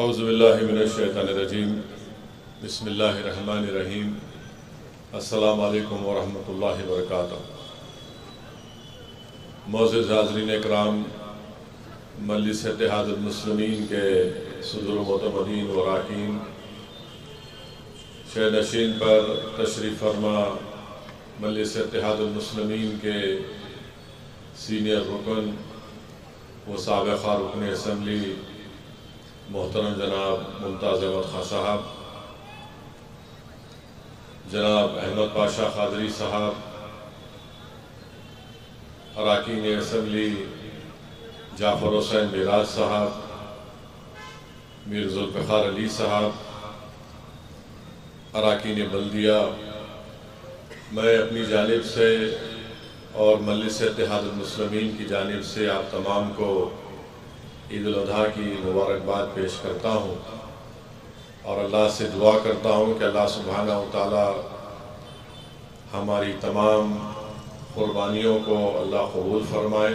اعوذ باللہ من الشیطان الرجیم بسم اللہ الرحمن الرحیم السلام علیکم ورحمۃ اللہ وبرکاتہ۔ معزز حاضرین اکرام، مجلس اتحاد المسلمین کے صدر و معتمدین و اراکین، شہ نشین پر تشریف فرما مجلس اتحاد المسلمین کے سینئر رکن و سابقہ رکن اسمبلی محترم جناب ممتاز احمد خان صاحب، جناب احمد پاشا قادری صاحب، اراکین اسمبلی جعفر حسین معراج صاحب، میر ذوالفقار علی صاحب، اراکین بلدیہ، میں اپنی جانب سے اور مجلس اتحاد المسلمین کی جانب سے آپ تمام کو عید الاضحیٰ کی مبارکباد پیش کرتا ہوں اور اللہ سے دعا کرتا ہوں کہ اللہ سبحانہ و تعالی ہماری تمام قربانیوں کو اللہ قبول فرمائے،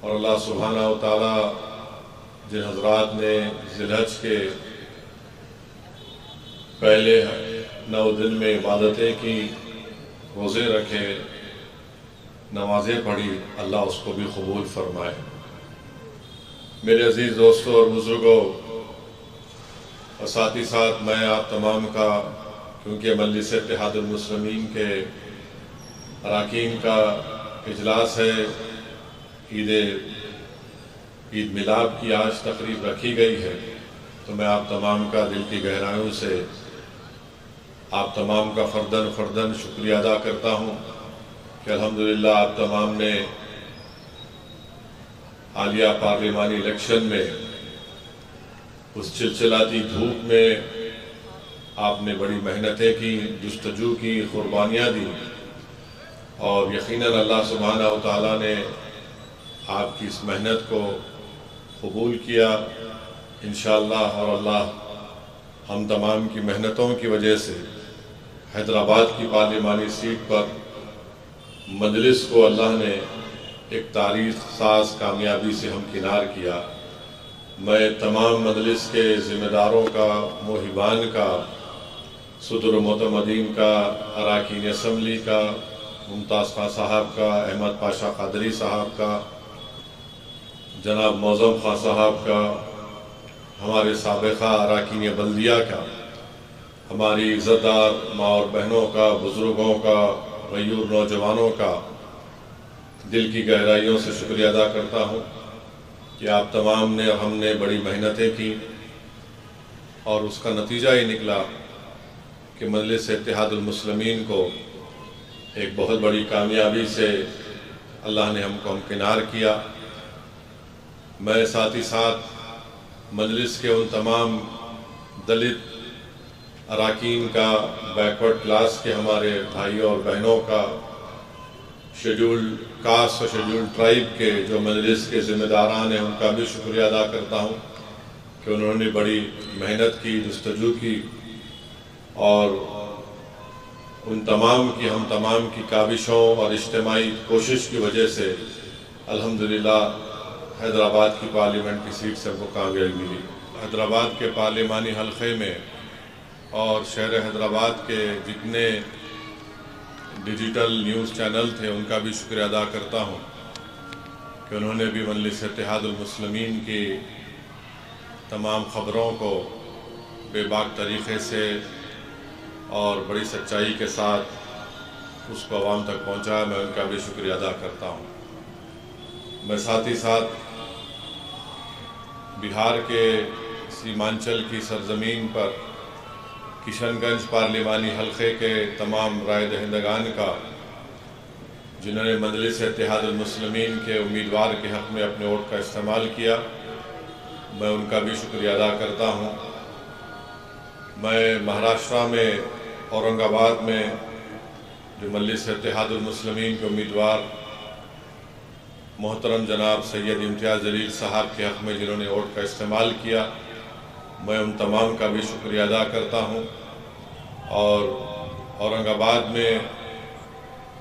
اور اللہ سبحانہ و تعالی جن حضرات نے ذی الحج کے پہلے 9 دن میں عبادتیں کی، روزے رکھے، نمازیں پڑھی، اللہ اس کو بھی قبول فرمائے۔ میرے عزیز دوستوں اور بزرگوں اور ساتھ ہی ساتھ میں آپ تمام کا، کیونکہ مجلس اتحاد المسلمین کے اراکین کا اجلاس ہے، عید میلاد کی آج تقریب رکھی گئی ہے، تو میں آپ تمام کا دل کی گہرائیوں سے آپ تمام کا فرداً شکریہ ادا کرتا ہوں کہ الحمدللہ آپ تمام نے حالیہ پارلیمانی الیکشن میں اس چلچلاتی دھوپ میں آپ نے بڑی محنتیں کی، جستجو کی، قربانیاں دی، اور یقیناً اللہ سبحانہ و تعالیٰ نے آپ کی اس محنت کو قبول کیا انشاءاللہ، اور اللہ ہم تمام کی محنتوں کی وجہ سے حیدرآباد کی پارلیمانی سیٹ پر مجلس کو اللہ نے ایک تاریخ ساز کامیابی سے ہمکنار کیا۔ میں تمام مجلس کے ذمہ داروں کا، موہبان کا، صدر و معتمدین کا، اراکین اسمبلی کا، ممتاز خان صاحب کا، احمد پاشا قادری صاحب کا، جناب معظم خان صاحب کا، ہمارے سابقہ اراکین بلدیہ کا، ہماری عزت دار ماں اور بہنوں کا، بزرگوں کا، غیور نوجوانوں کا دل کی گہرائیوں سے شکریہ ادا کرتا ہوں کہ آپ تمام نے اور ہم نے بڑی محنتیں کی، اور اس کا نتیجہ یہ نکلا کہ مجلس اتحاد المسلمین کو ایک بہت بڑی کامیابی سے اللہ نے ہم کو ہمکنار کیا۔ میں ساتھ ہی ساتھ مجلس کے ان تمام دلت اراکین کا، بیکورڈ کلاس کے ہمارے بھائیوں اور بہنوں کا، شیڈول کاسٹ اور شیڈول ٹرائب کے جو مجلس کے ذمہ داران ہیں، ان کا بھی شکریہ ادا کرتا ہوں کہ انہوں نے بڑی محنت کی، جستجو کی، اور ہم تمام کی کاوشوں اور اجتماعی کوشش کی وجہ سے الحمدللہ حیدرآباد کی پارلیمنٹ کی سیٹ سے ہم کو کامیابی ملی۔ حیدرآباد کے پارلیمانی حلقے میں اور شہر حیدرآباد کے جتنے ڈیجیٹل نیوز چینل تھے، ان کا بھی شکریہ ادا کرتا ہوں کہ انہوں نے بھی مجلس اتحاد المسلمین کی تمام خبروں کو بے باک طریقے سے اور بڑی سچائی کے ساتھ اس کو عوام تک پہنچایا، میں ان کا بھی شکریہ ادا کرتا ہوں۔ میں ساتھ ہی ساتھ بہار کے سیمانچل کی سرزمین پر کشن گنج پارلیمانی حلقے کے تمام رائے دہندگان کا، جنہوں نے مجلس اتحاد المسلمین کے امیدوار کے حق میں اپنے ووٹ کا استعمال کیا، میں ان کا بھی شکریہ ادا کرتا ہوں۔ میں مہاراشٹرا میں اورنگ آباد میں جو مجلس اتحاد المسلمین کے امیدوار محترم جناب سید امتیاز جلیل صاحب کے حق میں جنہوں نے ووٹ کا استعمال کیا، میں ان تمام کا بھی شکریہ ادا کرتا ہوں۔ اور اورنگ آباد میں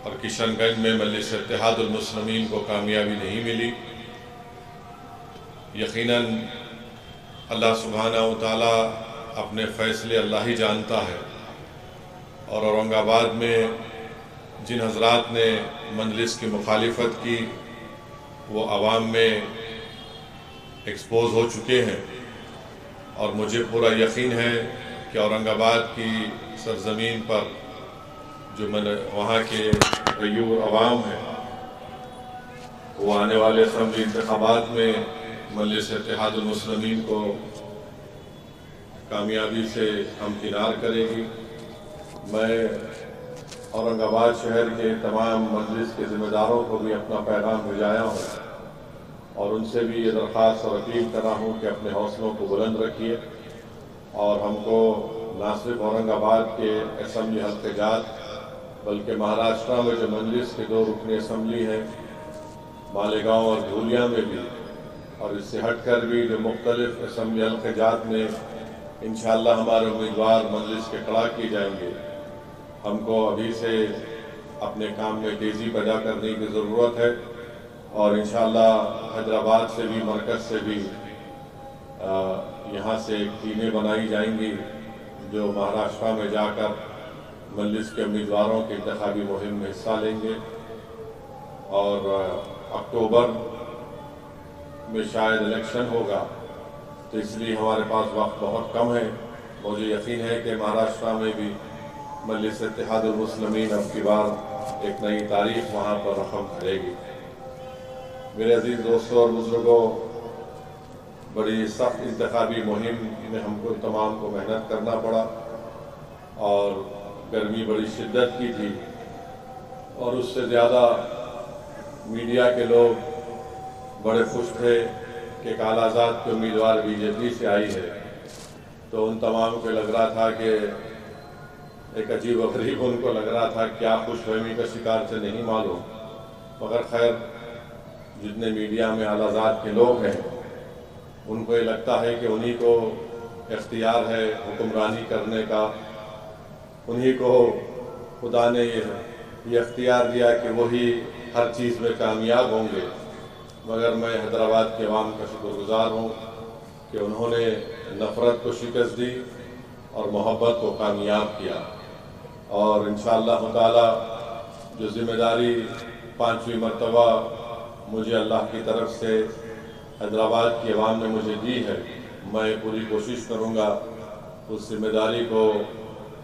اور کشن گنج میں مجلس اتحاد المسلمین کو کامیابی نہیں ملی۔ یقیناً اللہ سبحانہ و تعالیٰ اپنے فیصلے اللہ ہی جانتا ہے، اور اورنگ آباد میں جن حضرات نے مجلس کی مخالفت کی وہ عوام میں ایکسپوز ہو چکے ہیں، اور مجھے پورا یقین ہے کہ اورنگ آباد کی سرزمین پر جو وہاں کے غیور عوام ہیں وہ آنے والے اسمبلی انتخابات میں مجلس اتحاد المسلمین کو کامیابی سے ہمکنار کرے گی۔ میں اورنگ آباد شہر کے تمام مجلس کے ذمہ داروں کو بھی اپنا پیغام بھیجایا ہوں، اور ان سے بھی یہ درخواست اور اپیل کر رہا ہوں کہ اپنے حوصلوں کو بلند رکھیے، اور ہم کو نہ صرف اورنگ آباد کے اسمبلی حلقے جات بلکہ مہاراشٹرا میں جو مجلس کے 2 رکنی اسمبلی ہیں، مالیگاؤں اور دھولیا میں بھی، اور اس سے ہٹ کر بھی جو مختلف اسمبلی حلقے جات میں انشاءاللہ ہمارے امیدوار مجلس کے کھڑا کیے جائیں گے، ہم کو ابھی سے اپنے کام میں تیزی پیدا کرنے کی ضرورت ہے، اور انشاءاللہ حیدرآباد سے بھی، مرکز سے بھی یہاں سے ٹیمیں بنائی جائیں گی جو مہاراشٹرا میں جا کر مجلس کے امیدواروں کے انتخابی مہم میں حصہ لیں گے، اور اکتوبر میں شاید الیکشن ہوگا، تو اس لیے ہمارے پاس وقت بہت کم ہے۔ مجھے یقین ہے کہ مہاراشٹرا میں بھی مجلس اتحاد المسلمین اب کی بار ایک نئی تاریخ وہاں پر رقم کرے گی۔ میرے عزیز دوستوں اور بزرگوں، بڑی سخت انتخابی مہم میں ہم کو تمام کو محنت کرنا پڑا، اور گرمی بڑی شدت کی تھی، اور اس سے زیادہ میڈیا کے لوگ بڑے خوش تھے کہ کالا آزاد کے امیدوار بی جے پی سے آئی ہے، تو ان تمام کو لگ رہا تھا کہ ایک عجیب و غریب ان کو لگ رہا تھا کیا خوش فہمی کا شکار سے نہیں معلوم، مگر خیر جتنے میڈیا میں اعلی ذات کے لوگ ہیں ان کو یہ لگتا ہے کہ انہی کو اختیار ہے حکمرانی کرنے کا، انہی کو خدا نے یہ اختیار دیا کہ وہی ہر چیز میں کامیاب ہوں گے، مگر میں حیدرآباد کے عوام کا شکر گزار ہوں کہ انہوں نے نفرت کو شکست دی اور محبت کو کامیاب کیا، اور انشاءاللہ تعالی جو ذمہ داری 5ویں مرتبہ مجھے اللہ کی طرف سے حیدرآباد کی عوام نے مجھے دی ہے، میں پوری کوشش کروں گا اس ذمہ داری کو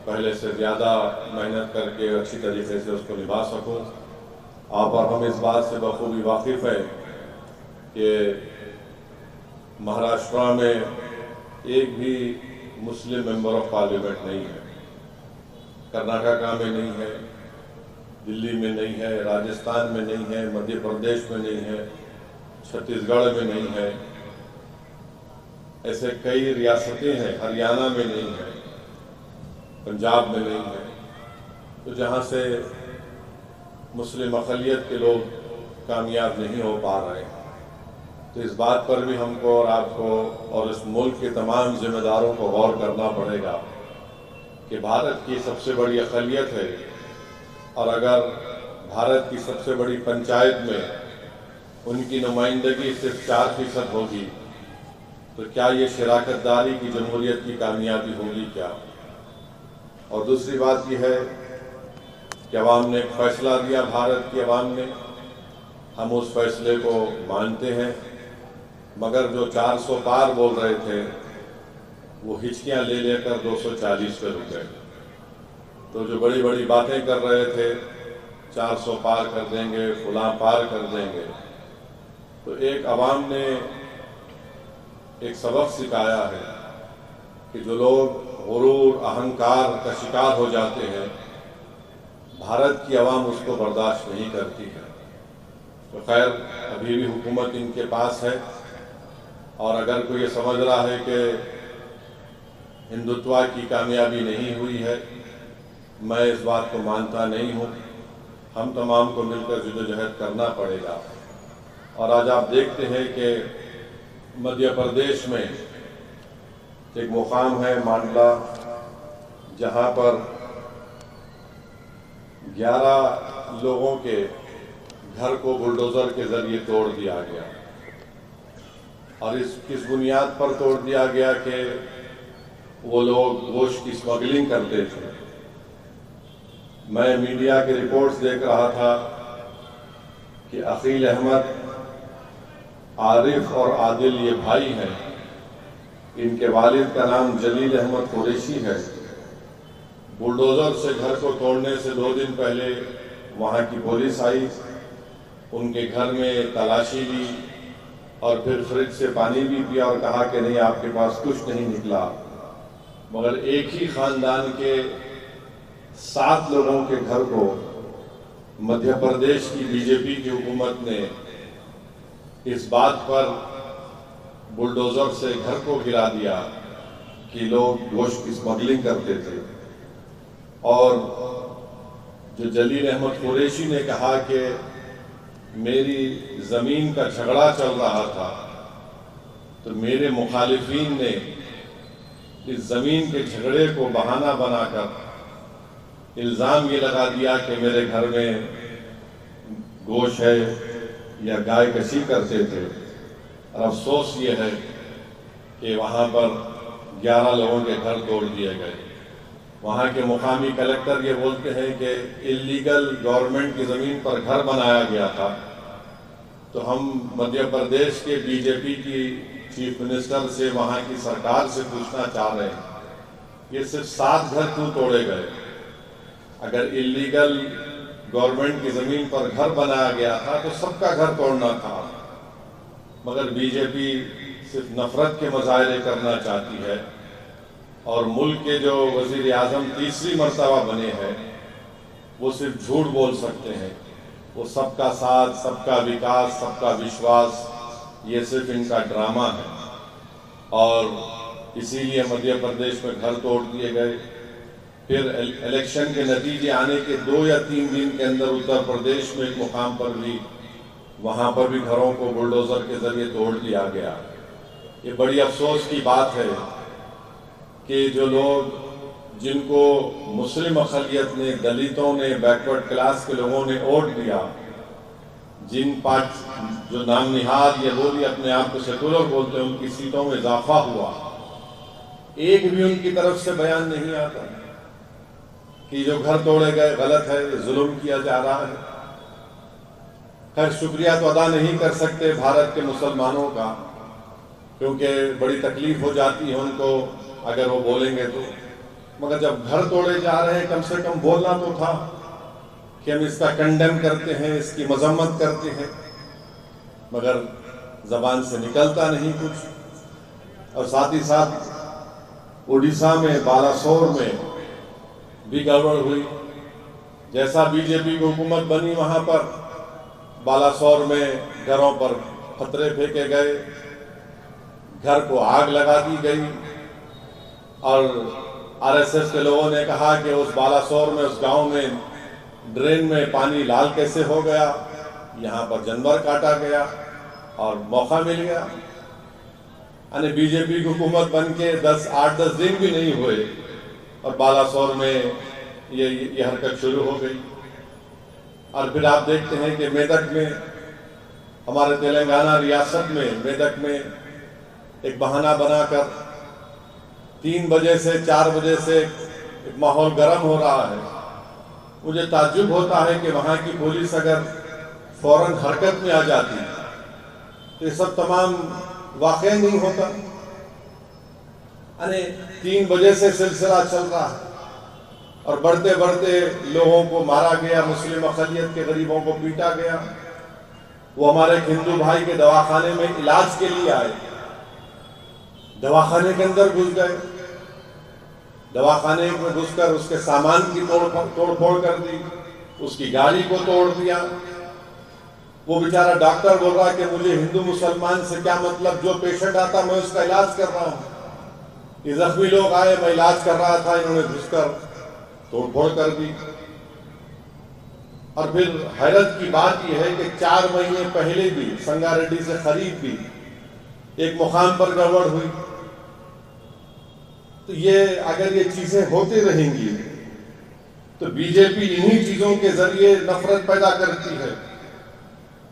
پہلے سے زیادہ محنت کر کے اچھی طریقے سے اس کو نبھا سکوں۔ آپ اور ہم اس بات سے بخوبی واقف ہیں کہ مہاراشٹرا میں ایک بھی مسلم ممبر آف پارلیمنٹ نہیں ہے، کرناٹکا میں نہیں ہے، دلی میں نہیں ہے، راجستھان میں نہیں ہے، مدھیہ پردیش میں نہیں ہے، چھتیس گڑھ میں نہیں ہے، ایسے کئی ریاستیں ہیں، ہریانہ میں نہیں ہے، پنجاب میں نہیں ہے، تو جہاں سے مسلم اقلیت کے لوگ کامیاب نہیں ہو پا رہے ہیں، تو اس بات پر بھی ہم کو اور آپ کو اور اس ملک کے تمام ذمہ داروں کو غور کرنا پڑے گا کہ بھارت کی سب سے بڑی اقلیت ہے، اور اگر بھارت کی سب سے بڑی پنچایت میں ان کی نمائندگی صرف 4% ہوگی تو کیا یہ شراکت داری کی جمہوریت کی کامیابی ہوگی کیا؟ اور دوسری بات یہ ہے کہ عوام نے ایک فیصلہ دیا، بھارت کی عوام نے، ہم اس فیصلے کو مانتے ہیں، مگر جو 400 پار بول رہے تھے وہ ہچکیاں لے لے کر 240 پہ رک گئے، تو جو بڑی بڑی باتیں کر رہے تھے 400 پار کر دیں گے، فلاں پار کر دیں گے، تو ایک عوام نے ایک سبق سکھایا ہے کہ جو لوگ غرور اہنکار کا شکار ہو جاتے ہیں بھارت کی عوام اس کو برداشت نہیں کرتی ہے۔ تو خیر ابھی بھی حکومت ان کے پاس ہے، اور اگر کوئی یہ سمجھ رہا ہے کہ ہندوتوا کی کامیابی نہیں ہوئی ہے، میں اس بات کو مانتا نہیں ہوں، ہم تمام کو مل کر جدوجہد کرنا پڑے گا۔ اور آج آپ دیکھتے ہیں کہ مدھیہ پردیش میں ایک مقام ہے مانڈلا، جہاں پر 11 لوگوں کے گھر کو بلڈوزر کے ذریعے توڑ دیا گیا، اور کس بنیاد پر توڑ دیا گیا کہ وہ لوگ گوشت کی اسمگلنگ کرتے تھے۔ میں میڈیا کے رپورٹس دیکھ رہا تھا کہ عقیل احمد، عارف اور عادل یہ بھائی ہیں، ان کے والد کا نام جلیل احمد قریشی ہے۔ بلڈوزر سے گھر کو توڑنے سے 2 دن پہلے وہاں کی پولیس آئی، ان کے گھر میں تلاشی لی اور پھر فریج سے پانی بھی پیا اور کہا کہ نہیں، آپ کے پاس کچھ نہیں نکلا، مگر ایک ہی خاندان کے 7 لوگوں کے گھر کو مدھیہ پردیش کی بی جے پی کی حکومت نے اس بات پر بلڈوزر سے گھر کو گرا دیا کہ لوگ گوشت کی اسمگلنگ کرتے تھے۔ اور جو جلیل احمد قریشی نے کہا کہ میری زمین کا جھگڑا چل رہا تھا تو میرے مخالفین نے اس زمین کے جھگڑے کو بہانہ بنا کر الزام یہ لگا دیا کہ میرے گھر میں گوشت ہے یا گائے کشی کرتے تھے۔ اور افسوس یہ ہے کہ وہاں پر 11 لوگوں کے گھر توڑ دیے گئے۔ وہاں کے مقامی کلکٹر یہ بولتے ہیں کہ اللیگل گورنمنٹ کی زمین پر گھر بنایا گیا تھا، تو ہم مدھیہ پردیش کے بی جے پی کی چیف منسٹر سے، وہاں کی سرکار سے پوچھنا چاہ رہے ہیں یہ صرف 7 گھر کیوں توڑے گئے؟ اگر اللیگل گورنمنٹ کی زمین پر گھر بنایا گیا تھا تو سب کا گھر توڑنا تھا، مگر بی جے پی صرف نفرت کے مظاہرے کرنا چاہتی ہے۔ اور ملک کے جو وزیر اعظم تیسری مرتبہ بنے ہیں وہ صرف جھوٹ بول سکتے ہیں، وہ سب کا ساتھ، سب کا وکاس، سب کا وشواس، یہ صرف ان کا ڈرامہ ہے۔ اور اسی لیے مدھیہ پردیش میں گھر توڑ دیے گئے۔ پھر الیکشن کے نتیجے آنے کے 2 یا 3 دن کے اندر اتر پردیش میں ایک مقام پر بھی، وہاں پر بھی گھروں کو بلڈوزر کے ذریعے توڑ دیا گیا۔ یہ بڑی افسوس کی بات ہے کہ جو لوگ، جن کو مسلم اقلیت نے، دلتوں نے، بیکورڈ کلاس کے لوگوں نے ووٹ دیا، جن جو نام نہاد یا وہ بھی اپنے آپ کو سیکولر بولتے ہیں، ان کی سیٹوں میں اضافہ ہوا، ایک بھی ان کی طرف سے بیان نہیں آتا کہ جو گھر توڑے گئے غلط ہے، ظلم کیا جا رہا ہے۔ خیر، شکریہ تو ادا نہیں کر سکتے بھارت کے مسلمانوں کا، کیونکہ بڑی تکلیف ہو جاتی ہے ان کو اگر وہ بولیں گے تو، مگر جب گھر توڑے جا رہے ہیں کم سے کم بولنا تو تھا کہ ہم اس کا کنڈیم کرتے ہیں، اس کی مذمت کرتے ہیں، مگر زبان سے نکلتا نہیں کچھ۔ اور ساتھ ہی ساتھ اڑیسہ میں بالاسور میں بھی گڑبڑ ہوئی، جیسا بی جے پی کی حکومت بنی وہاں پر بالاسور میں گھروں پر پتھرے پھینکے گئے، گھر کو آگ لگا دی گئی، اور آر ایس ایس کے لوگوں نے کہا کہ اس بالاسور میں، اس گاؤں میں ڈرین میں پانی لال کیسے ہو گیا، یہاں پر جانور کاٹا گیا اور موقع مل گیا۔ یعنی بی جے پی کی حکومت بن کے 8-10 دن بھی نہیں ہوئے اور بالاسور میں یہ حرکت شروع ہو گئی۔ اور پھر آپ دیکھتے ہیں کہ میدک میں، ہمارے تلنگانہ ریاست میں میدک میں ایک بہانہ بنا کر 3 بجے سے 4 بجے سے ایک ماحول گرم ہو رہا ہے۔ مجھے تعجب ہوتا ہے کہ وہاں کی پولیس اگر فوراً حرکت میں آ جاتی تو یہ سب تمام واقع نہیں ہوتا۔ یعنی 3 بجے سے سلسلہ چل رہا ہے اور بڑھتے بڑھتے لوگوں کو مارا گیا، مسلم اقلیت کے غریبوں کو پیٹا گیا۔ وہ ہمارے ایک ہندو بھائی کے دواخانے میں علاج کے لیے آئے، دواخانے کے اندر گھس گئے، دواخانے میں گھس کر اس کے سامان کی توڑ پھوڑ کر دی، اس کی گاڑی کو توڑ دیا۔ وہ بیچارہ ڈاکٹر بول رہا ہے کہ مجھے ہندو مسلمان سے کیا مطلب، جو پیشنٹ آتا میں اس کا علاج کر رہا ہوں۔ یہ زخمی لوگ آئے، میں علاج کر رہا تھا، انہوں نے گھس کر توڑ پھوڑ کر دی۔ اور پھر حیرت کی بات یہ ہے کہ 4 مہینے پہلے بھی سنگا ریڈی سے قریب بھی ایک مقام پر گڑبڑ ہوئی۔ تو اگر یہ چیزیں ہوتی رہیں گی تو بی جے پی انہی چیزوں کے ذریعے نفرت پیدا کرتی ہے۔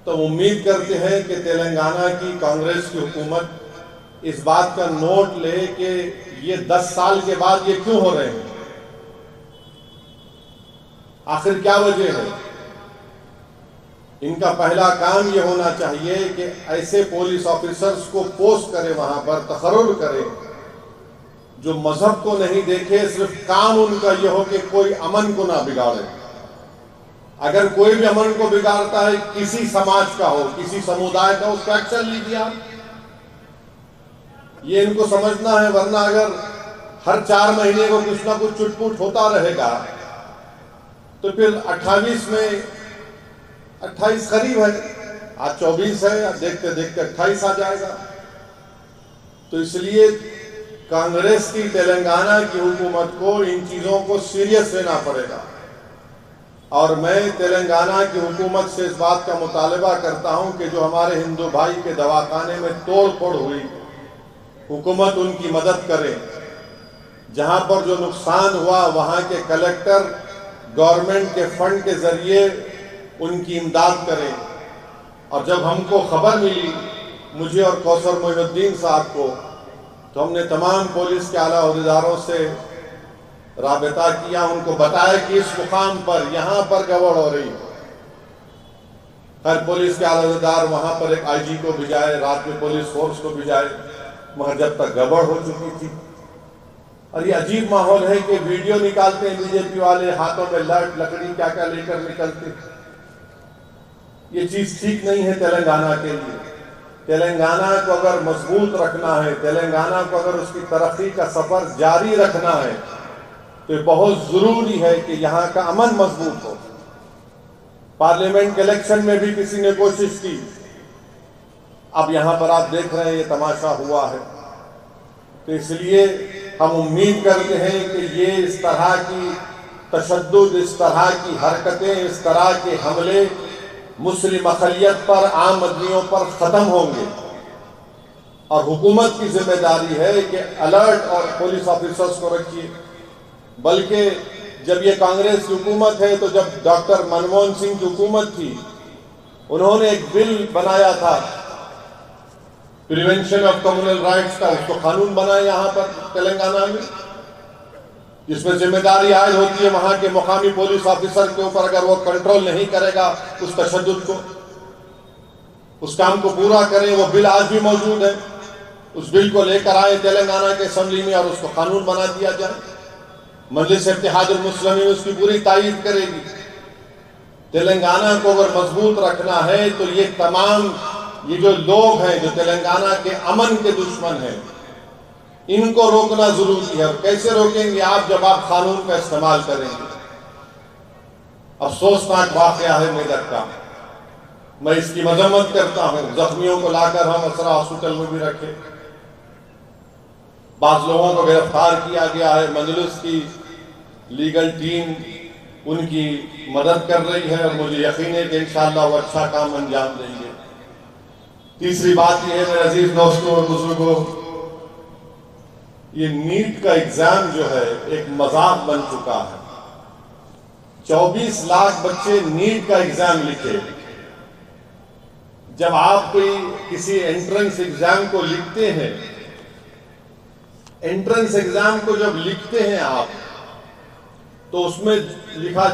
تو امید کرتے ہیں کہ تلنگانہ کی کانگریس کی حکومت اس بات کا نوٹ لے کہ یہ 10 سال کے بعد یہ کیوں ہو رہے ہیں، آخر کیا وجہ ہے۔ ان کا پہلا کام یہ ہونا چاہیے کہ ایسے پولیس آفیسرز کو پوسٹ کرے، وہاں پر تقرر کرے جو مذہب کو نہیں دیکھے، صرف کام ان کا یہ ہو کہ کوئی امن کو نہ بگاڑے۔ اگر کوئی بھی امن کو بگاڑتا ہے، کسی سماج کا ہو، کسی سمودائے کا، اس کا ایکشن لیجیے آپ۔ یہ ان کو سمجھنا ہے، ورنہ اگر ہر 4 مہینے کو کچھ نہ کچھ چٹ پوٹ ہوتا رہے گا تو پھر 28 میں 28 قریب ہے، آج 24 ہے، دیکھتے دیکھتے 28 آ جائے گا۔ تو اس لیے کانگریس کی تلنگانہ کی حکومت کو ان چیزوں کو سیریس لینا پڑے گا، اور میں تلنگانہ کی حکومت سے اس بات کا مطالبہ کرتا ہوں کہ جو ہمارے ہندو بھائی کے دواخانے میں توڑ پھوڑ ہوئی، حکومت ان کی مدد کرے۔ جہاں پر جو نقصان ہوا وہاں کے کلیکٹر گورنمنٹ کے فنڈ کے ذریعے ان کی امداد کریں۔ اور جب ہم کو خبر ملی، مجھے اور کوثر محی الدین صاحب کو، تو ہم نے تمام پولیس کے اعلیٰ عہدیداروں سے رابطہ کیا، ان کو بتایا کہ اس مقام پر یہاں پر گڑبڑ ہو رہی ہے۔ ہر پولیس کے اعلیٰ عہدیدار وہاں پر ایک IG کو بھیجائے، رات میں پولیس فورس کو بھیجائے، مگر جب تک گڑبڑ ہو چکی تھی۔ اور یہ عجیب ماحول ہے کہ ویڈیو نکالتے ہیں BJP والے، ہاتھوں میں لٹ لکڑی کیا کیا لے کر نکلتے۔ یہ چیز ٹھیک نہیں ہے تلنگانہ کے لیے۔ تلنگانہ کو اگر مضبوط رکھنا ہے، تلنگانہ کو اگر اس کی ترقی کا سفر جاری رکھنا ہے، تو یہ بہت ضروری ہے کہ یہاں کا امن مضبوط ہو۔ پارلیمنٹ کے الیکشن میں بھی کسی نے کوشش کی، اب یہاں پر آپ دیکھ رہے ہیں یہ تماشا ہوا ہے۔ تو اس لیے ہم امید کرتے ہیں کہ یہ اس طرح کی تشدد، اس طرح کی حرکتیں، اس طرح کے حملے مسلم اقلیت پر، عام آدمیوں پر ختم ہوں گے۔ اور حکومت کی ذمہ داری ہے کہ الرٹ اور پولیس آفیسرز کو رکھیے۔ بلکہ جب یہ کانگریس کی حکومت ہے، تو جب ڈاکٹر منموہن سنگھ کی حکومت تھی، انہوں نے ایک بل بنایا تھا پریونشن آف کمیونل رائٹس کا، اس کو قانون بنا یہاں پر تلنگانہ میں، جس میں ذمہ داری عائد ہوتی ہے وہاں کے مقامی پولیس آفیسر کے اوپر، اگر وہ کنٹرول نہیں کرے گا اس تشدد کو، اس کام کو پورا کریں۔ وہ بل آج بھی موجود ہے، اس بل کو لے کر آئے تلنگانہ کے اسمبلی میں اور اس کو قانون بنا دیا جائے۔ مجلس اتحاد المسلمین اس کی پوری تائید کرے گی۔ تلنگانہ کو اگر مضبوط رکھنا ہے تو یہ تمام یہ جو لوگ ہیں جو تلنگانہ کے امن کے دشمن ہیں، ان کو روکنا ضروری ہے۔ اور کیسے روکیں گے آپ؟ جب آپ قانون کا استعمال کریں گے۔ افسوسناک واقعہ ہے میدک کا، میں اس کی مذمت کرتا ہوں۔ زخمیوں کو لا کر ہم اسرا ہاسپٹل میں بھی رکھے، بعض لوگوں کو گرفتار کیا گیا ہے۔ مجلس کی لیگل ٹیم ان کی مدد کر رہی ہے، اور مجھے یقین ہے کہ انشاءاللہ وہ اچھا کام انجام دیں گے۔ تیسری بات یہ ہے میرے عزیز دوستوں اور بزرگوں، یہ نیٹ کا ایگزام جو ہے ایک مذاق بن چکا ہے۔ 24 لاکھ بچے نیٹ کا ایگزام لکھے۔ جب آپ کوئی کسی انٹرنس ایگزام کو لکھتے ہیں، انٹرنس ایگزام کو جب لکھتے ہیں آپ، تو اس میں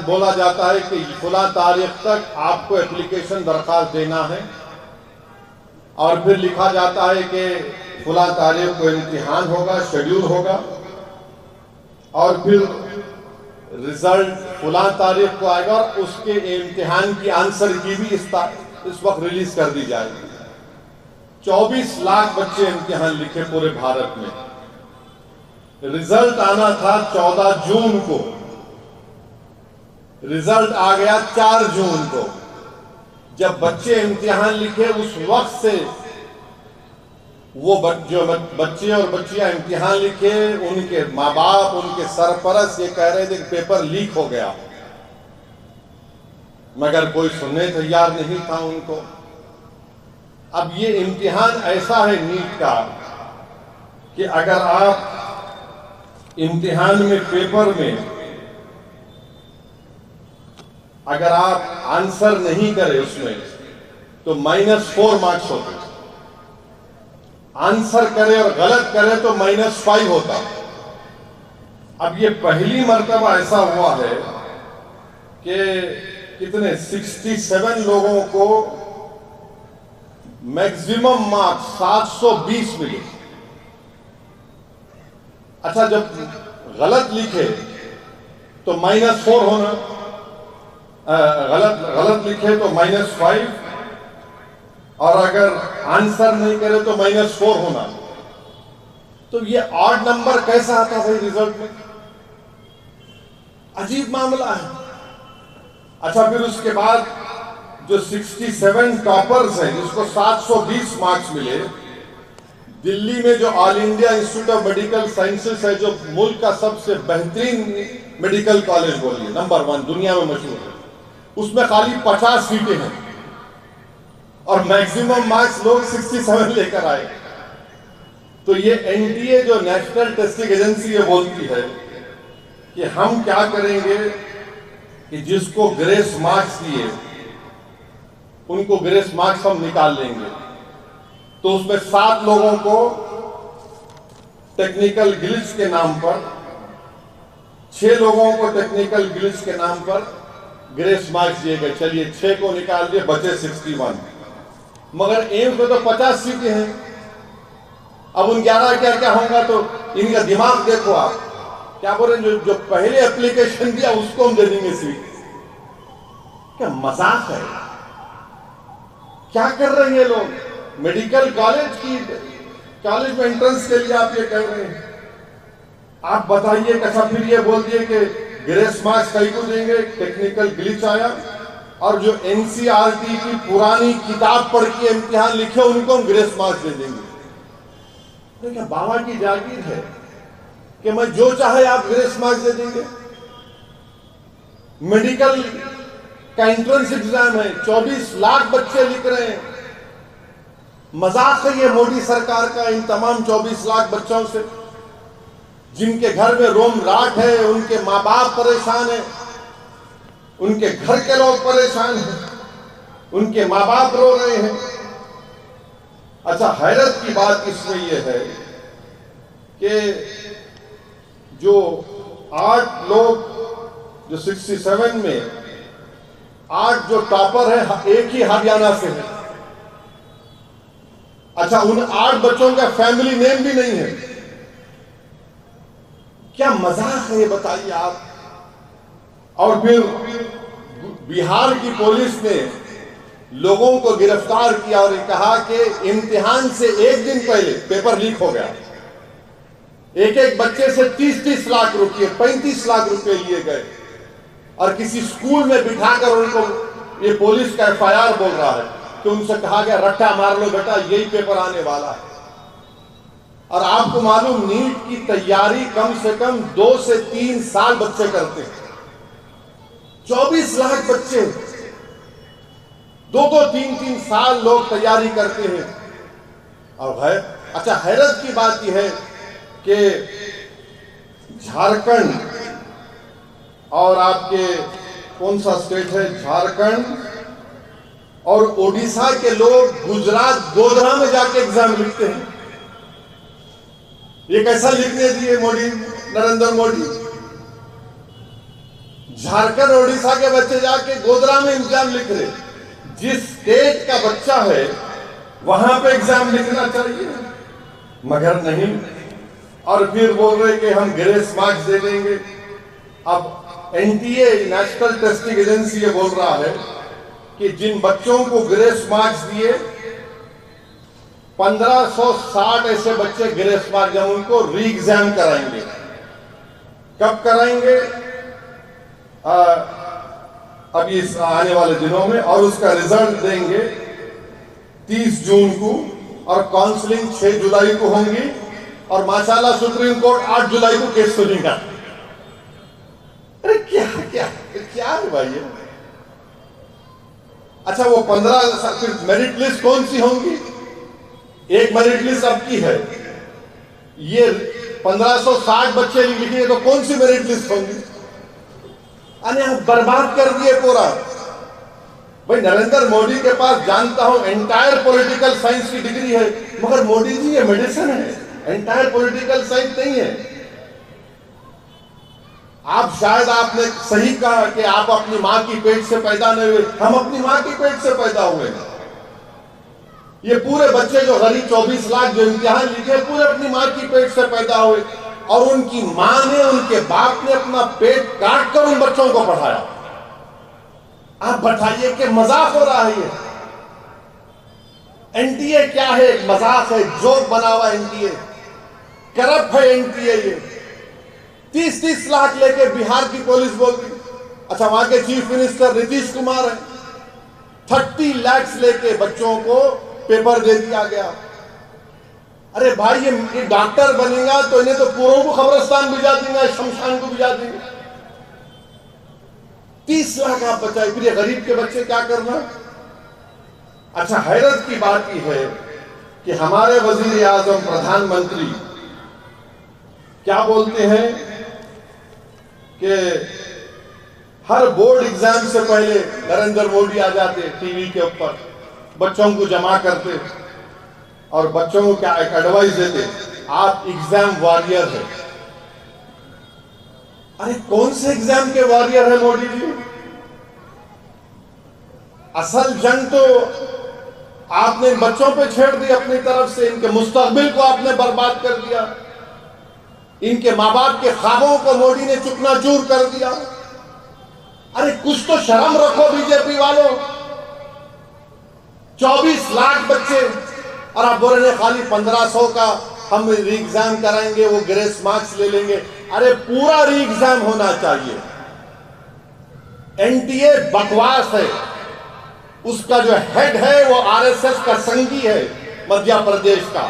بولا جاتا ہے کہ فلاں تاریخ تک آپ کو اپلیکیشن درخواست دینا ہے، اور پھر لکھا جاتا ہے کہ فلاں تاریخ کو امتحان ہوگا، شیڈیول ہوگا، اور پھر رزلٹ فلاں تاریخ کو آئے گا، اور اس کے امتحان کی آنسر کی بھی اس وقت ریلیز کر دی جائے گی۔ 24 لاکھ بچے امتحان لکھے پورے بھارت میں۔ رزلٹ آنا تھا 14 جون کو، رزلٹ آ گیا 4 جون کو۔ جب بچے امتحان لکھے اس وقت سے وہ جو بچے اور بچیاں امتحان لکھے، ان کے ماں باپ، ان کے سرپرست یہ کہہ رہے تھے کہ پیپر لیک ہو گیا، مگر کوئی سننے تیار نہیں تھا ان کو۔ اب یہ امتحان ایسا ہے نیٹ کا کہ اگر آپ امتحان میں پیپر میں اگر آپ آنسر نہیں کرے اس میں، تو -4 مارکس ہوتے، آنسر کرے اور غلط کرے تو -5 ہوتا۔ اب یہ پہلی مرتبہ ایسا ہوا ہے کہ کتنے 67 لوگوں کو میکسیمم مارکس 720 ملے۔ اچھا، جب غلط لکھے تو -4 ہونا، غلط لکھے تو -5، اور اگر آنسر نہیں کرے تو -4 ہونا۔ تو یہ آڈ نمبر کیسا آتا بھائی ریزلٹ میں؟ عجیب معاملہ ہے۔ اچھا، پھر اس کے بعد جو 67 ٹاپرز ہیں جس کو 720 مارکس ملے، دلی میں جو All India Institute of Medical Sciences ہے، جو ملک کا سب سے بہترین میڈیکل کالج بولیے، نمبر 1 دنیا میں مشہور ہے، اس میں خالی 50 سیٹیں ہیں اور میکسیمم مارکس لوگ 67 لے کر آئے۔ تو یہ NTA جو نیشنل ٹیسٹنگ ایجنسی یہ بولتی ہے کہ ہم کیا کریں گے کہ جس کو گریس مارکس دیے ان کو گریس مارکس ہم نکال لیں گے۔ تو اس میں 7 لوگوں کو ٹیکنیکل گلچ کے نام پر، 6 لوگوں کو ٹیکنیکل گلچ کے نام پر گریس مارکس دیے گئے۔ چلیے 6 کو نکال دیے، بچے 61۔ مگر ایمس میں تو 50 سیٹیں ہیں، اب ان 11 کیا ہوگا؟ تو ان کا دماغ دیکھو آپ، کیا بول رہے ہیں، جو پہلے اپلیکیشن دیا اس کو ہم دے دیں گے سیٹ۔ کیا مذاق ہے؟ کیا کر رہے ہیں یہ لوگ؟ میڈیکل کالج میں انٹرنس کے لیے آپ یہ کہہ رہے ہیں؟ آپ بتائیے کیسا؟ پھر یہ بول دیے کہ گریس مارکس کئی کو دیں گے، ٹیکنیکل گلچ آیا، اور جو NCERT کی پرانی کتاب پڑھ کے امتحان لکھے ان کو ہم گریس مارکس دے دیں گے۔ کیا بابا کی جاگیر ہے کہ میں جو چاہے آپ گریس مارکس دے دیں گے؟ میڈیکل کا انٹرنس ایگزام ہے، 24 لاکھ بچے لکھ رہے ہیں۔ مذاق ہے یہ مودی سرکار کا ان تمام 24 لاکھ بچوں سے، جن کے گھر میں روم راٹ ہے، ان کے ماں باپ پریشان ہیں، ان کے گھر کے لوگ پریشان ہیں، ان کے ماں باپ رو رہے ہیں۔ اچھا، حیرت کی بات اس میں یہ ہے کہ جو 8 لوگ جو 67 میں 8 جو ٹاپر ہیں ایک ہی ہریانہ سے ہیں۔ اچھا، ان 8 بچوں کا فیملی نیم بھی نہیں ہے۔ کیا مذاق ہے یہ بتائیے آپ؟ اور پھر بہار کی پولیس نے لوگوں کو گرفتار کیا اور کہا کہ امتحان سے ایک دن پہلے پیپر لیک ہو گیا، ایک بچے سے 30 لاکھ روپے 35 لاکھ روپے لیے گئے، اور کسی سکول میں بٹھا کر ان کو، یہ پولیس کا FIR بول رہا ہے کہ ان سے کہا گیا رٹا مار لو بیٹا، یہی پیپر آنے والا ہے۔ اور آپ کو معلوم، نیٹ کی تیاری کم سے کم 2 سے 3 سال بچے کرتے ہیں۔ 24 لاکھ بچے 2 3 سال لوگ تیاری کرتے ہیں۔ اور اچھا، حیرت کی بات یہ ہے کہ جھارکھنڈ اور آپ کے کون سا اسٹیٹ ہے، جھارکھنڈ اور اوڈیشہ کے لوگ گجرات گودھرا میں جا کے ایگزام لکھتے ہیں۔ یہ کیسا لکھنے دیے نریندر مودی؟ جھارکھنڈ اوڈیشہ کے بچے جا کے گودھرا میں ایگزام لکھ رہے۔ جس اسٹیٹ کا بچہ ہے وہاں پہ ایگزام لکھنا چاہیے، مگر نہیں۔ اور پھر بول رہے کہ ہم گریس مارکس دے دیں گے۔ اب NTA نیشنل ٹیسٹنگ ایجنسی یہ بول رہا ہے کہ جن بچوں کو گریس مارکس دیے 1560 ایسے بچے گریس مارکس، جب ان کو ری ایگزام کرائیں گے۔ کب کرائیں گے؟ ابھی اس آنے والے دنوں میں، اور اس کا رزلٹ دیں گے 30 جون کو، اور کاؤنسلنگ 6 جولائی کو ہوں گی، اور ماشاءاللہ سپریم کورٹ 8 جولائی کو کیس سنے گا۔ ارے کیا ہے بھائی یہ؟ اچھا، وہ 15 پھر میرٹ لسٹ کون سی ہوں گی؟ ایک میرٹ لسٹ اب کی ہے، یہ 1560 بچے لکھیں گے تو کون سی میرٹ لسٹ ہوں گی؟ برباد کر دیے پورا بھائی نریندر مودی کے پاس جانتا ہوں انٹائر پولیٹیکل سائنس کی ڈگری ہے، مگر مودی جی یہ میڈیسن ہے، انٹائر پولیٹیکل سائنس نہیں ہے۔ شاید آپ نے صحیح کہا کہ آپ اپنی ماں کی پیٹ سے پیدا نہیں ہوئے، ہم اپنی ماں کی پیٹ سے پیدا ہوئے۔ یہ پورے بچے جو غریب 24 لاکھ جو امتحان لکھے پورے اپنی ماں کی پیٹ سے پیدا ہوئے، اور ان کی ماں نے ان کے باپ نے اپنا پیٹ کاٹ کر ان بچوں کو پڑھایا۔ آپ بتائیے کہ مذاق ہو رہا ہے یہ؟ این ٹی اے کیا ہے؟ ایک مذاق ہے، جوک بنا ہوا این ٹی اے، کرپٹ ہے این ٹی اے۔ یہ 30 لاکھ لے کے بہار کی پولیس بول رہی، اچھا وہاں کے چیف منسٹر نتیش کمار ہیں، 30 لاکھ لے کے بچوں کو پیپر دے دیا گیا۔ ارے بھائی یہ ڈاکٹر بنے گا تو انہیں تو پوروں کو قبرستان بھجا دیں گے، شمشان کو بھجا دیں گے۔ 30 لاکھ آپ بچائے، پھر یہ غریب کے بچے کیا کرنا؟ اچھا حیرت کی بات یہ ہے کہ ہمارے وزیر اعظم پردھان منتری کیا بولتے ہیں کہ ہر بورڈ ایگزام سے پہلے نریندر مودی آ جاتے ٹی وی کے اوپر، بچوں کو جمع کرتے اور بچوں کو کیا ایک ایڈوائز دیتے، آپ ایگزام واریر ہیں۔ ارے کون سے ایگزام کے واریر ہیں مودی جی؟ اصل جنگ تو آپ نے بچوں پہ چھیڑ دی اپنی طرف سے، ان کے مستقبل کو آپ نے برباد کر دیا، ان کے ماں باپ کے خوابوں کو مودی نے چکنا چور کر دیا۔ ارے کچھ تو شرم رکھو بی جے پی والوں، 24 لاکھ بچے اور آپ بول رہے ہیں خالی 1500 کا ہم ری ایگزام کرائیں گے، وہ گریس مارکس لے لیں گے۔ ارے پورا ری ایگزام ہونا چاہیے۔ این ٹی اے بکواس ہے، اس کا جو ہیڈ ہے وہ آر ایس ایس کا سنگھی ہے مدھیہ پردیش کا۔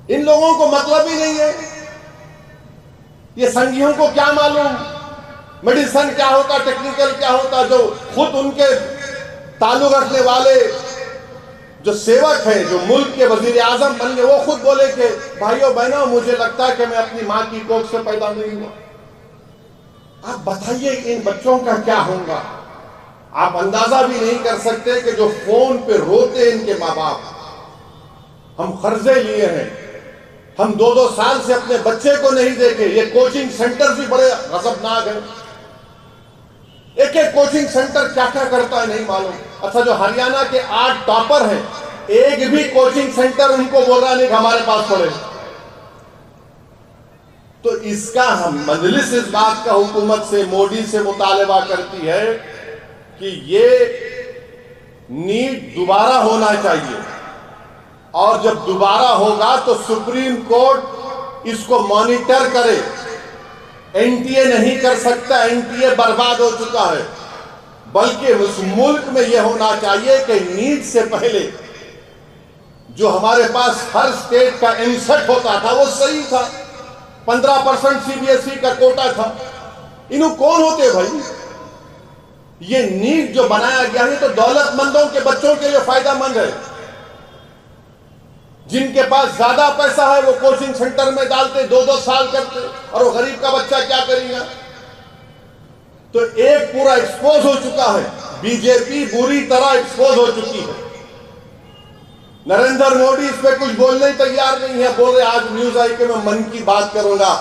ان لوگوں کو مطلب ہی نہیں ہے، یہ سنگھیوں کو کیا معلوم میڈیسن کیا ہوتا، ٹیکنیکل کیا ہوتا، جو خود ان کے تعلق رکھنے والے جو سیوک ہیں، جو ملک کے وزیر اعظم بن گئے، وہ خود بولے کہ بھائیو بہنوں مجھے لگتا ہے کہ میں اپنی ماں کی کوکھ سے پیدا نہیں ہوا۔ آپ بتائیے ان بچوں کا کیا ہوگا؟ آپ اندازہ بھی نہیں کر سکتے کہ جو فون پہ روتے ان کے ماں باپ، ہم قرضے لیے ہیں، ہم 2 سال سے اپنے بچے کو نہیں دیکھے۔ یہ کوچنگ سینٹر بھی بڑے غضبناک ہیں، ایک کوچنگ سینٹر کیا کیا کرتا ہے نہیں معلوم۔ اچھا جو ہریانہ کے 8 ٹاپر ہیں، ایک بھی کوچنگ سینٹر ان کو بول رہا نہیں کہ ہمارے پاس پڑھے۔ تو اس کا مجلس اس بات کا حکومت سے مودی سے مطالبہ کرتی ہے کہ یہ نیٹ دوبارہ ہونا چاہیے، اور جب دوبارہ ہوگا تو سپریم کورٹ اس کو مانیٹر کرے۔ این ٹی اے نہیں کر سکتا، این ٹی اے برباد ہو چکا ہے۔ بلکہ اس ملک میں یہ ہونا چاہیے کہ نیٹ سے پہلے جو ہمارے پاس ہر سٹیٹ کا انسٹ ہوتا تھا وہ صحیح تھا، 15% سی بی ایس ای کا کوٹا تھا۔ انہوں کون ہوتے بھائی؟ یہ نیٹ جو بنایا گیا ہے تو دولت مندوں کے بچوں کے لیے فائدہ مند ہے، جن کے پاس زیادہ پیسہ ہے وہ کوچنگ سینٹر میں ڈالتے، 2 سال کرتے، اور وہ غریب کا بچہ کیا کرے گا؟ تو ایک پورا ایکسپوز ہو چکا ہے، بی جے پی بری طرح ایکسپوز ہو چکی ہے۔ نریندر مودی اس پہ کچھ بولنے تیار نہیں ہے، بول رہے آج نیوز آئی کہ میں من کی بات کروں گا۔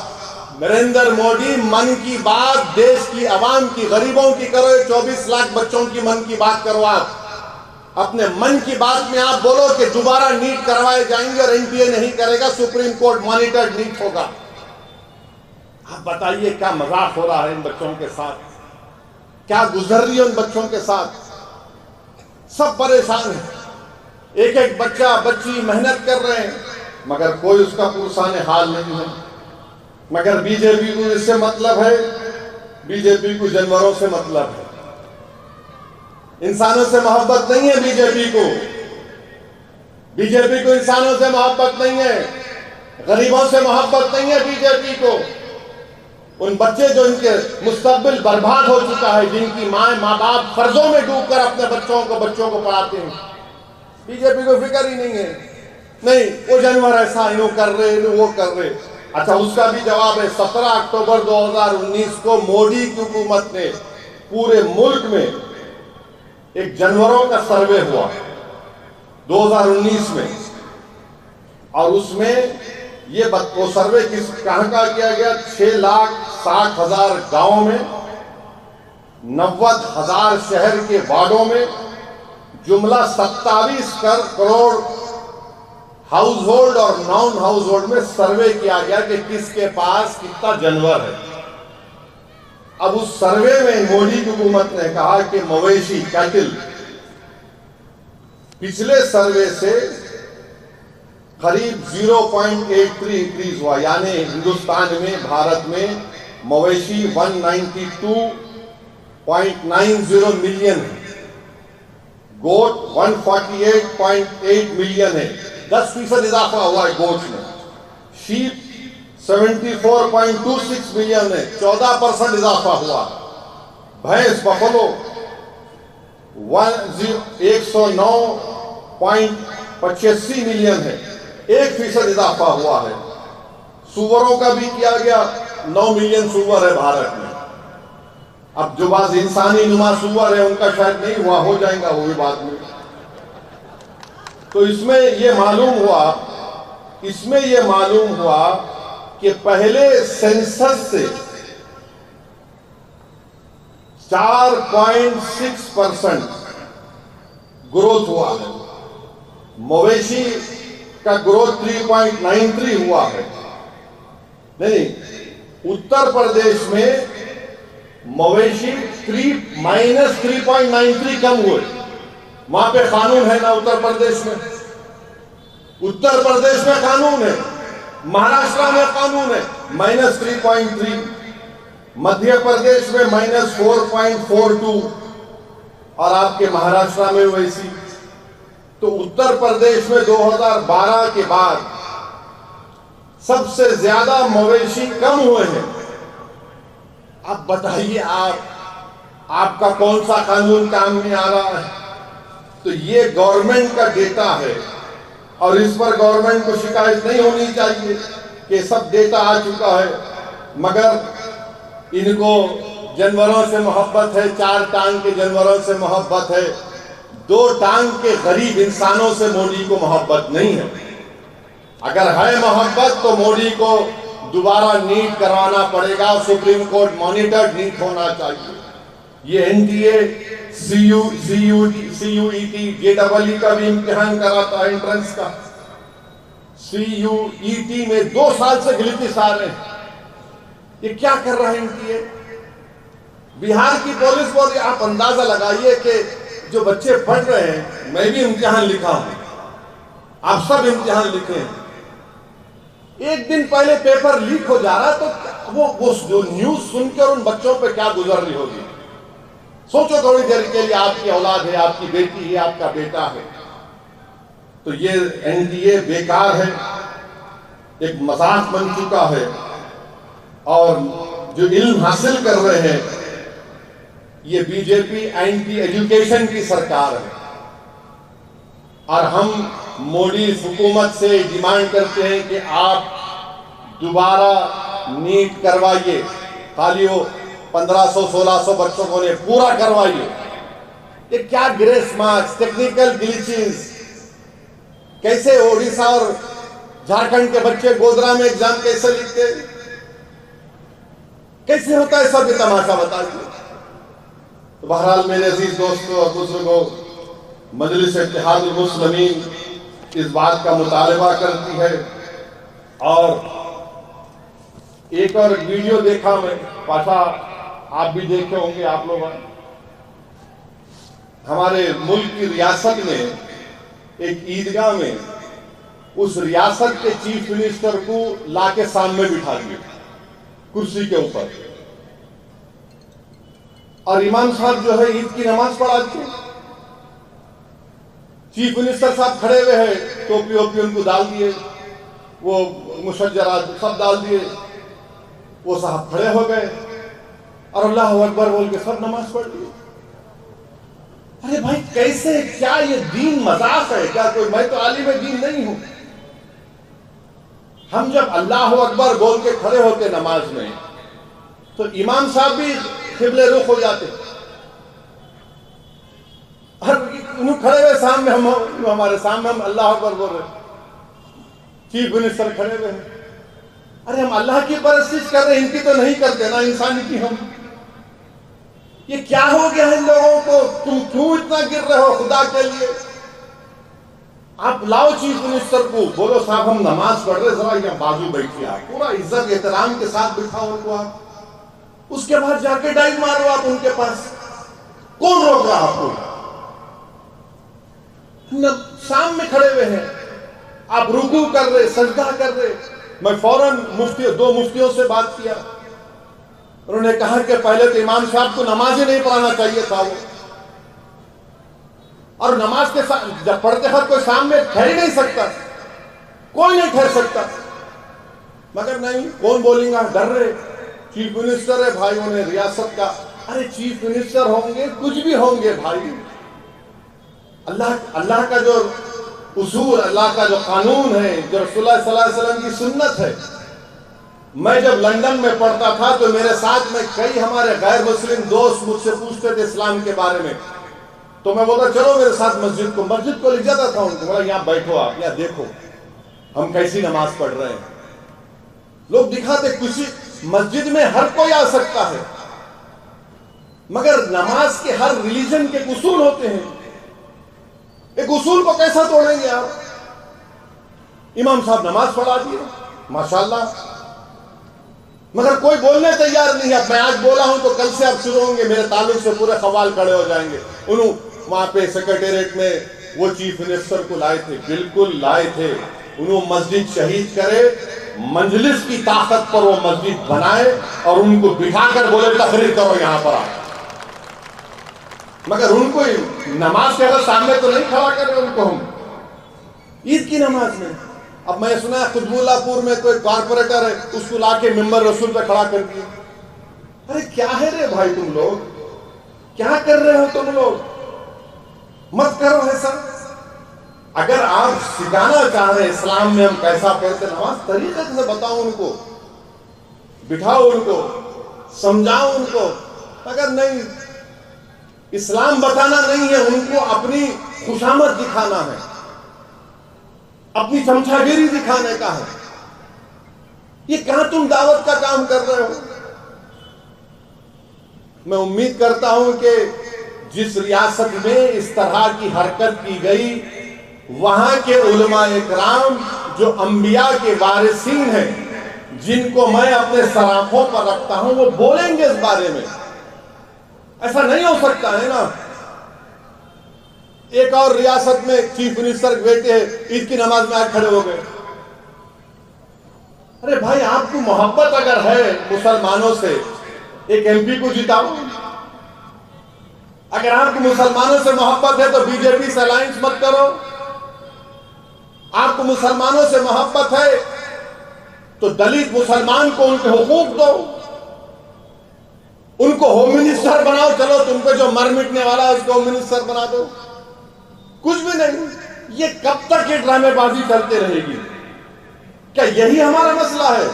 نریندر مودی من کی بات دیش کی عوام کی، غریبوں کی کرو، 24 لاکھ بچوں کی من کی بات کرو۔ آپ اپنے من کی بات میں آپ بولو کہ دوبارہ نیٹ کروائے جائیں گے اور این ٹی اے نہیں کرے گا، سپریم کورٹ مانیٹرڈ نیٹ ہوگا۔ آپ بتائیے کیا مذاق ہو رہا ہے ان بچوں کے ساتھ، کیا گزر رہی ہے ان بچوں کے ساتھ؟ سب پریشان ہیں، ایک ایک بچہ بچی محنت کر رہے ہیں، مگر کوئی اس کا پرسان حال نہیں ہے۔ مگر بی جے پی کو اس سے مطلب ہے، بی جے پی کو جانوروں سے مطلب ہے، انسانوں سے محبت نہیں ہے بی جے پی کو۔ بی جے پی کو انسانوں سے محبت نہیں ہے، غریبوں سے محبت نہیں ہے بی جے پی کو۔ ان بچے جو ان کے مستقبل برباد ہو چکا ہے، جن کی ماں باپ قرضوں میں ڈوب کر اپنے بچوں کو پڑھاتے ہیں، بی جے پی کو فکر ہی نہیں ہے، نہیں وہ جانور ایسا انہوں کر رہے انہوں وہ کر رہے۔ اچھا اس کا بھی جواب ہے، 17 اکتوبر 2019 کو مودی کی حکومت نے پورے ملک میں ایک جانوروں کا سروے ہوا 2019 میں، اور اس میں وہ سروے کہاں کا کیا گیا؟ 6,60,000 گاؤں میں، 90,000 شہر کے وارڈوں میں، جملہ 27 کروڑ ہاؤس ہولڈ اور نان ہاؤس ہولڈ میں سروے کیا گیا کہ کس کے پاس کتنا جانور ہے۔ اب اس سروے میں مودی کی حکومت نے کہا کہ مویشی کیٹل پچھلے سروے سے قریب 0.83 انکریز ہوا، یعنی ہندوستان میں، بھارت میں مویشی 192.90 ملین ہے، گوٹ 148.8 ملین ہے، 10% اضافہ ہوا ہے گوٹ میں، شیپ 74.26 ملین ہے، 14% اضافہ ہوا، بھینس بفلو 109.85 ملین ہے، 1% اضافہ ہوا ہے۔ سوروں کا بھی کیا گیا، 9 ملین سور ہے بھارت میں۔ اب جو بعض انسانی نما سور ہے ان کا شاید نہیں ہوا، ہو جائیں گا وہ بھی بعد میں۔ تو اس میں یہ معلوم ہوا کہ پہلے سینسس سے 4.6% گروتھ ہوا ہے، مویشی کا گروتھ 3.93 ہوا ہے۔ نہیں، اتر پردیش میں مویشی -3.93 کم ہوئے۔ وہاں پہ قانون ہے نا اتر پردیش میں، اتر پردیش میں قانون ہے، مہاراشٹر میں قانون ہے -3.3، مدھیہ پردیش میں -4.42، اور آپ کے مہاراشٹر میں ویسی۔ تو اتر پردیش میں 2012 کے بعد سب سے زیادہ مویشی کم ہوئے ہیں۔ اب بتائیے آپ کا کون سا قانون کام میں آ رہا ہے؟ تو یہ گورنمنٹ کا ڈیٹا ہے، اور اس پر گورنمنٹ کو شکایت نہیں ہونی چاہیے کہ سب ڈیٹا آ چکا ہے، مگر ان کو جانوروں سے محبت ہے، 4 ٹانگ کے جانوروں سے محبت ہے، 2 ٹانگ کے غریب انسانوں سے مودی کو محبت نہیں ہے۔ اگر ہے محبت تو مودی کو دوبارہ نیٹ کروانا پڑے گا، سپریم کورٹ مانیٹرڈ نیٹ ہونا چاہیے۔ یہ NTA CUET JEE کا بھی امتحان کراتا ہے، انٹرنس کا۔ CUET میں 2 سال سے غلطی آ رہے ہیں، یہ کیا کر رہا ہے NTA؟ بہار کی پولیس بول، آپ اندازہ لگائیے کہ جو بچے پڑھ رہے ہیں، میں بھی امتحان لکھا ہوں، آپ سب امتحان لکھے ہیں، ایک دن پہلے پیپر لیک ہو جا رہا ہے، تو وہ جو نیوز سن کے اور ان بچوں پہ کیا گزر رہی ہوگی؟ سوچو تھوڑی دیر کے لیے، آپ کی اولاد ہے، آپ کی بیٹی ہے، آپ کا بیٹا ہے۔ تو یہ NTA بیکار ہے، ایک مذاق بن چکا ہے، اور جو علم حاصل کر رہے ہیں یہ BJP اینٹی ایجوکیشن کی سرکار ہے، اور ہم مودی حکومت سے ڈیمانڈ کرتے ہیں کہ آپ دوبارہ نیٹ کروائیے، خالی وہ 1500-1600 بچوں کو نے پورا کروائیے۔ یہ کیا گریس مارکس، ٹیکنیکل گلیچز، کیسے اوڈیشہ اور جھارکھنڈ کے بچے گودرا میں ایگزام کیسے لکھتے، کیسے ہوتا ہے سب یہ تماشا بتائیے۔ تو بہرحال میرے عزیز دوستوں اور بزرگوں، مجلس اتحاد المسلمین اس بات کا مطالبہ کرتی ہے، اور ایک اور ویڈیو دیکھا میں، پاشا آپ بھی دیکھے ہوں گے، آپ لوگ ہمارے ملک کی ریاست میں ایک عیدگاہ میں اس ریاست کے چیف منسٹر کو لا کے سامنے بٹھا دیا کرسی کے اوپر، اور امام صاحب جو ہے عید کی نماز پڑھاتے ہیں، چیف منسٹر صاحب کھڑے ہوئے ہیں، ٹوپی ووپی ان کو ڈال دیے، وہ مشجرات سب ڈال دیے، وہ صاحب کھڑے ہو گئے اور اللہ اکبر بول کے سب نماز پڑھ لی۔ ارے بھائی کیسے، کیا یہ دین مذاق ہے کیا؟ کوئی، میں تو عالم دین نہیں ہوں۔ ہم جب اللہ اکبر بول کے کھڑے ہوتے نماز میں تو امام صاحب بھی قبلے رخ ہو جاتے، انہوں کھڑے ہوئے سامنے ہمارے سامنے ہم اللہ اکبر بول رہے، چیف منسٹر کھڑے ہوئے ہیں. ارے ہم اللہ کی پرستش کر رہے ہیں، ان کی تو نہیں کرتے نا انسانی کی. ہم یہ کیا ہو گیا ہے ان لوگوں کو؟ تم کیوں اتنا گر رہے ہو خدا کے لیے؟ آپ لاؤ چیف منسٹر کو، بولو صاحب ہم نماز پڑھ رہے، ذرا یہ بازو بیٹھیے، آپ پورا عزت احترام کے ساتھ بٹھاؤ ان کو. آپ اس کے بعد جا کے ڈائیو مارو آپ ان کے پاس. کون روک رہا آپ کو؟ سامنے کھڑے ہوئے ہیں، آپ رکوع کر رہے، سجدہ کر رہے. میں فوراً دو مفتیوں سے بات کیا، انہوں نے کہا کہ پہلے تو امام صاحب کو نماز ہی نہیں پڑھانا چاہیے تھا وہ، اور نماز کے ساتھ جب پڑھتے وقت کوئی سامنے ٹھہر ہی نہیں سکتا، کوئی نہیں ٹھہر سکتا. مگر نہیں، کون بولیں گا، ڈر رہے. چیف منسٹر ہے بھائیوں نے ریاست کا. ارے چیف منسٹر ہوں گے، کچھ بھی ہوں گے بھائی، اللہ کا جو اصول، اللہ کا جو قانون ہے، جو رسول اللہ صلی اللہ علیہ وسلم کی سنت ہے. میں جب لندن میں پڑھتا تھا تو میرے ساتھ میں کئی ہمارے غیر مسلم دوست مجھ سے پوچھتے تھے اسلام کے بارے میں، تو میں بولتا چلو میرے ساتھ مسجد کو لے جاتا تھا ان کو. بولا یہاں بیٹھو، آپ یہاں دیکھو ہم کیسی نماز پڑھ رہے ہیں. لوگ دکھاتے کسی مسجد میں ہر کوئی آ سکتا ہے، مگر نماز کے ہر ریلیجن کے اصول ہوتے ہیں. ایک اصول کو کیسا توڑیں گے آپ؟ امام صاحب نماز پڑھا دیے ماشاءاللہ، مگر کوئی بولنے تیار نہیں ہے. اب میں آج بولا ہوں تو کل سے اب شروع ہوں گے، میرے تعلق سے پورے خوال کھڑے ہو جائیں گے. انہوں وہاں پہ سیکرٹریٹ میں وہ چیف منسٹر کو لائے تھے، بالکل لائے تھے. انہوں مسجد شہید کرے، مجلس کی طاقت پر وہ مسجد بنائے اور ان کو بٹھا کر بولے تقریر کرو یہاں پر آ. مگر ان کو نماز کے اگر سامنے تو نہیں کھڑا کرے ان کو ہم عید کی نماز میں. اب میں سنا ہے قطب اللہ پور میں کوئی کارپوریٹر ہے، اس کو لا کے ممبر رسول پہ کھڑا کر دیا. ارے کیا ہے رے بھائی، تم لوگ کیا کر رہے ہو؟ تم لوگ مت کرو ایسا. اگر آپ سکھانا چاہ رہے ہیں اسلام میں ہم کیسا پڑھتے نماز، طریقے سے بتاؤ ان کو، بٹھاؤ ان کو، سمجھاؤ ان کو. اگر نہیں، اسلام بتانا نہیں ہے، ان کو اپنی خوشامد دکھانا ہے، اپنی چمچا گیری دکھانے کا ہے. یہ کہاں تم دعوت کا کام کر رہے ہو؟ میں امید کرتا ہوں کہ جس ریاست میں اس طرح کی حرکت کی گئی، وہاں کے علماء اکرام جو انبیاء کے وارثین ہیں، جن کو میں اپنے سراخوں پر رکھتا ہوں، وہ بولیں گے اس بارے میں. ایسا نہیں ہو سکتا ہے نا. ایک اور ریاست میں چیف منسٹر بیٹے عید کی نماز میں آج کھڑے ہو گئے. ارے بھائی آپ کو محبت اگر ہے مسلمانوں سے، ایک ایم پی کو جتاؤ. اگر آپ کو مسلمانوں سے محبت ہے تو بی جے پی سے الائنس مت کرو. آپ کو مسلمانوں سے محبت ہے تو دلت مسلمان کو ان کے حقوق دو، ان کو ہوم منسٹر بناؤ. چلو تم پہ جو مر مٹنے والا ہے اس کو ہوم منسٹر بنا دو. کچھ بھی نہیں. یہ کب تک یہ ڈرامے بازی چلتے رہے گی؟ کیا یہی ہمارا مسئلہ ہے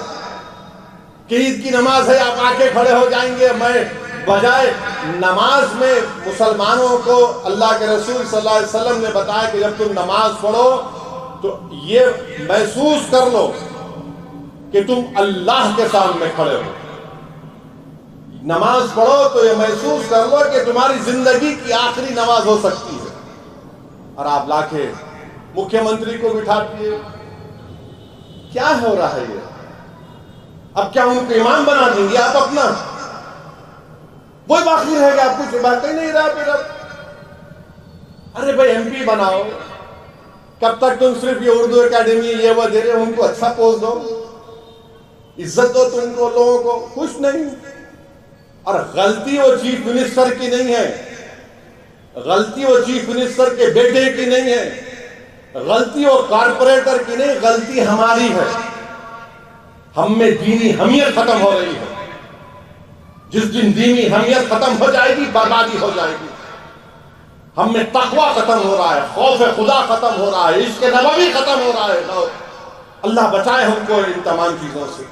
کہ عید کی نماز ہے آپ آ کے کھڑے ہو جائیں گے؟ میں بجائے نماز میں مسلمانوں کو اللہ کے رسول صلی اللہ علیہ وسلم نے بتایا کہ جب تم نماز پڑھو تو یہ محسوس کر لو کہ تم اللہ کے سامنے کھڑے ہو. نماز پڑھو تو یہ محسوس کر لو کہ تمہاری زندگی کی آخری نماز ہو سکتی ہے. اور آپ لا کے مکھیہ منتری کو بٹھا دیے. کیا ہو رہا ہے یہ؟ اب کیا ان کو امام بنا دیں گے آپ اپنا؟ وہی باقی رہے گا، آپ کچھ باقی نہیں رہا پھر اب. ارے بھائی ایم پی بناؤ. کب تک تم صرف یہ اردو اکیڈمی یہ وہ دے رہے، ان کو اچھا پوسٹ دو، عزت دو تم کو لوگوں کو. کچھ نہیں. اور غلطی وہ چیف منسٹر کی نہیں ہے، غلطی وہ چیف منسٹر کے بیٹے کی نہیں ہے، غلطی وہ کارپوریٹر کی نہیں، غلطی ہماری ہے. ہم میں دینی حمیت ختم ہو رہی ہے. جس دن دینی حمیت ختم ہو جائے گی بربادی ہو جائے گی. ہم میں تقوی ختم ہو رہا ہے، خوف خدا ختم ہو رہا ہے، عشق نبوی ختم ہو رہا ہے. اللہ بچائے ہم کو ان تمام چیزوں سے.